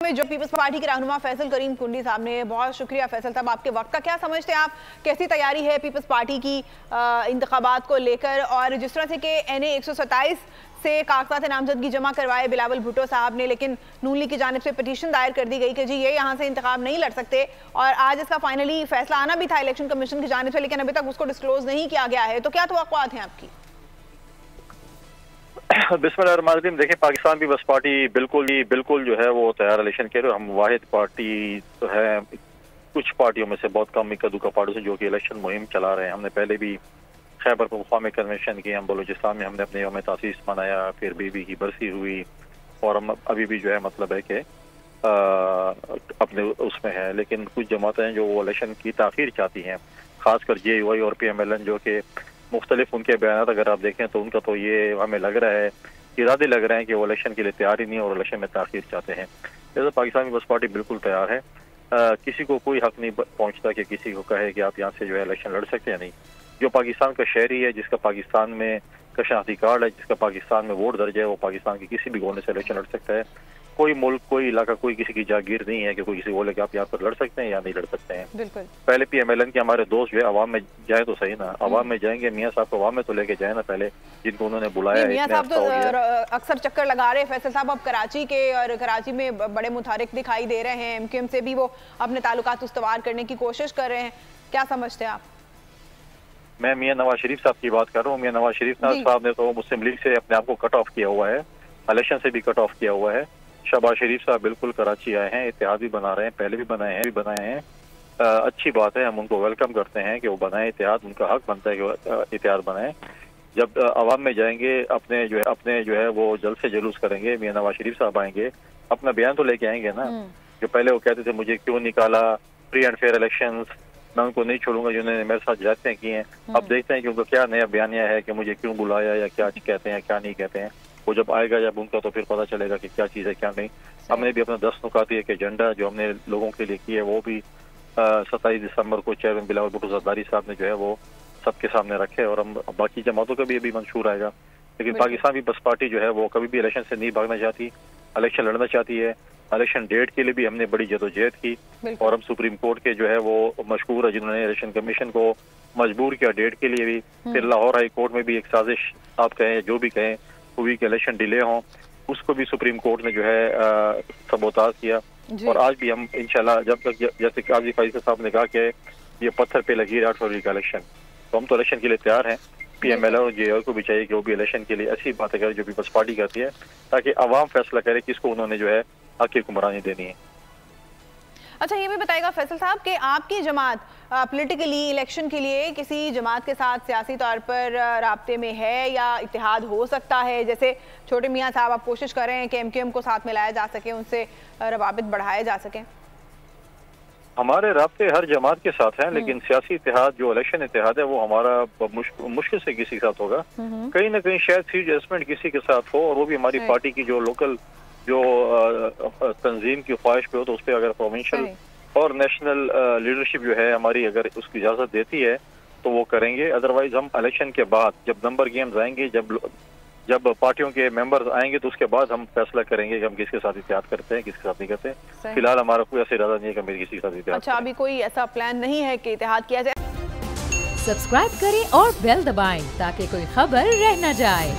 में जो peoples party के रहनुमा फैसल करीम कुंडी साहब ने, बहुत शुक्रिया फैसल साहब आपके वक्त का। क्या समझते हैं आप, कैसी तैयारी है पीपल्स पार्टी की इंतखाबात को लेकर, और जिस तरह से कि NA 127 से कागजात नामजदगी जमा करवाए बिलावल भुट्टो साहब ने, लेकिन नून लीग की जानिब से पिटीशन दायर कर दी गई कि जी ये यहाँ से इंतखाब नहीं लड़ सकते, और आज इसका फाइनली फैसला आना भी था इलेक्शन कमीशन की जानिब से, लेकिन अभी तक उसको डिस्क्लोज नहीं किया गया है। तो क्या तवक्कुआत हैं आपकी? बिस्मिल्लाहिर्रहमानिर्रहीम। देखें, पाकिस्तान पीपल्स पार्टी बिल्कुल जो है वो तैयार इलेक्शन के लिए। हम वाहिद पार्टी तो है कुछ पार्टियों में से, बहुत कम इक्का दुक्का पार्टियों से जो कि इलेक्शन मुहिम चला रहे हैं। हमने पहले भी खैबर पख्तूनख्वा में कन्वेंशन की, हम बलूचिस्तान में हमने अपने यौम तासीस मनाया, फिर बीबी की बरसी हुई, और हम अभी भी जो है मतलब है कि अपने उसमें है। लेकिन कुछ जमातें जो वो इलेक्शन की ताखीर चाहती हैं, खासकर JUI और PMLN, जो कि मुख्तलिफ उनके बयान अगर आप देखें तो उनका तो ये हमें लग रहा है, इरादे लग रहे हैं कि वो इलेक्शन के लिए तैयार ही नहीं और इलेक्शन में ताखीर चाहते हैं। जैसे पाकिस्तान पीपल्स पार्टी बिल्कुल तैयार है। किसी को कोई हक नहीं पहुंचता कि किसी को कहे कि आप यहाँ से जो है इलेक्शन लड़ सकते हैं। नहीं, जो पाकिस्तान का शहरी है, जिसका पाकिस्तान में का शनाख्ती कार्ड है, जिसका पाकिस्तान में वोट दर्ज है, वो पाकिस्तान की किसी भी कोने से इलेक्शन लड़ सकता है। कोई मुल्क, कोई इलाका, कोई किसी की जागीर नहीं है कि कोई किसी बोले कि आप यहाँ पर लड़ सकते हैं या नहीं लड़ सकते हैं। बिल्कुल। पहले PMLN के हमारे दोस्त जो है अवाम में जाए तो सही ना, अवाम में जाएंगे, मियाँ साहब को अवाम में तो लेके जाए ना पहले, जिनको उन्होंने बुलाया। मियाँ साहब तो अक्सर चक्कर लगा रहे हैं फैसल साहब अब कराची के, और कराची में बड़े मुतारिक दिखाई दे रहे हैं। MQM से भी वो अपने ताल्लुकात उस्तवार करने की कोशिश कर रहे हैं। क्या समझते हैं आप? मैं मियाँ नवाज शरीफ साहब की बात कर रहा हूँ। मियाँ नवाज शरीफ साहब ने तो मुस्लिम लीग से अपने आप को कट ऑफ किया हुआ है, इलेक्शन से भी कट ऑफ किया हुआ है। शहबाज शरीफ साहब बिल्कुल कराची आए हैं, इत्तेहाद भी बना रहे हैं, पहले भी बनाए हैं। अच्छी बात है, हम उनको वेलकम करते हैं कि वो बनाए इत्तेहाद, उनका हक बनता है कि इत्तेहाद बनाए। जब अवाम में जाएंगे, अपने जो है वो जल्द से जुलूस करेंगे। मियाँ नवाज शरीफ साहब आएंगे, अपना बयान तो लेके आएंगे ना। जो पहले वो कहते थे मुझे क्यों निकाला, फ्री एंड फेयर इलेक्शन, मैं उनको नहीं छोड़ूंगा जिन्होंने मेरे साथ जाते किए हैं। अब देखते हैं कि उनका क्या नया बयानिया है कि मुझे क्यों बुलाया, या क्या कहते हैं क्या नहीं कहते हैं। वो जब आएगा जब उनका, तो फिर पता चलेगा कि क्या चीज़ है क्या नहीं। हमने भी अपना 10 नुकाती एक एजेंडा जो हमने लोगों के लिए किया है, वो भी 27 दिसंबर को चेयरमैन बिलावल भुट्टो ज़रदारी साहब ने जो है वो सबके सामने रखे, और हम बाकी जमातों का भी अभी मंशूर आएगा। लेकिन पाकिस्तान पीपल्स पार्टी जो है वो कभी भी इलेक्शन से नहीं भागना चाहती, इलेक्शन लड़ना चाहती है। इलेक्शन डेट के लिए भी हमने बड़ी जदोजहद की, और हम सुप्रीम कोर्ट के जो है वो मशहूर है जिन्होंने इलेक्शन कमीशन को मजबूर किया डेट के लिए भी। फिर लाहौर हाई कोर्ट में भी एक साजिश, आप कहें जो भी कहें, हुई कि इलेक्शन डिले हों, उसको भी सुप्रीम कोर्ट ने जो है सबोताज किया। और आज भी हम इंशाल्लाह, जब तक जैसे काजी फैसल साहब ने कहा कि ये पत्थर पे लगी 8 फरवरी का इलेक्शन, तो हम तो इलेक्शन के लिए तैयार हैं। PMLN और JUI को भी चाहिए कि वो भी इलेक्शन के लिए ऐसी बातें करे जो पीपल्स पार्टी करती है, ताकि अवाम फैसला करे किसको उन्होंने जो है आखिर हुक्मरानी देनी है। अच्छा, ये भी बताएगा फैसल साहब कि आपकी जमात पॉलिटिकली इलेक्शन के लिए किसी जमात के साथ सियासी तौर पर राब्ते में है, या इत्तेहाद हो सकता है? जैसे छोटे मियाँ साहब आप कोशिश कर रहे हैं कि MQM को साथ में लाया जा सके, उनसे रवाबित बढ़ाए जा सके। हमारे राब्ते हर जमात के साथ हैं, लेकिन सियासी इत्तेहाद जो इलेक्शन इत्तेहाद है वो हमारा मुश्किल से किसी के साथ होगा। कहीं ना कहीं शायद सीट एडजस्टमेंट किसी के साथ हो, और वो भी हमारी पार्टी की जो लोकल जो तंजीम की ख्वाहिश पे हो, तो उस पर अगर प्रोविंशियल और नेशनल लीडरशिप जो है हमारी अगर उसकी इजाज़त देती है तो वो करेंगे। अदरवाइज हम इलेक्शन के बाद जब नंबर गेम्स आएंगे, जब पार्टियों के मेंबर्स आएंगे, तो उसके बाद हम फैसला करेंगे कि हम किसके साथ इत्तेहाद करते हैं, किसके साथ नहीं करते। फिलहाल हमारा कोई ऐसा इरादा नहीं है कि मेरे किसी के साथ इत्तेहाद। अच्छा, अभी कोई ऐसा प्लान नहीं है कि इत्तेहाद किया जाए। सब्सक्राइब करें और बेल दबाएं ताकि कोई खबर रह न जाए।